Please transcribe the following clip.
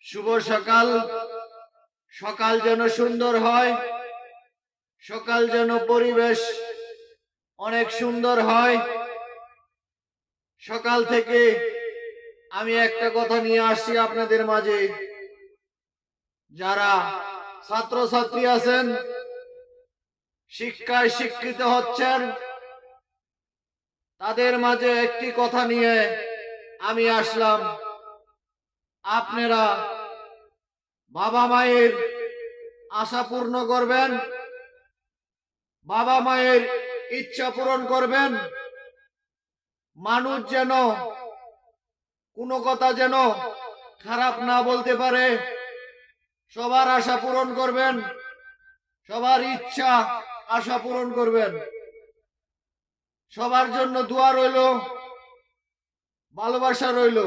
শুভ সকাল। সকাল যেন সুন্দর হয়, সকাল যেন পরিবেশ অনেক সুন্দর হয়। সকাল থেকে আমি একটা কথা নিয়ে আসছি আপনাদের মাঝে। যারা ছাত্রছাত্রী আছেন, শিক্ষায় শিক্ষিত হচ্ছেন, তাদের মাঝে একটি কথা নিয়ে আমি আসলাম। আপনারা বাবা মায়ের আশা পূর্ণ করবেন, বাবা মায়ের ইচ্ছা পূরণ করবেন। মানুষ যেন কোনো কথা যেন খারাপ না বলতে পারে, সবার আশা পূরণ করবেন, সবার ইচ্ছা আশা পূরণ করবেন। সবার জন্য দোয়া রইল, ভালোবাসা রইল।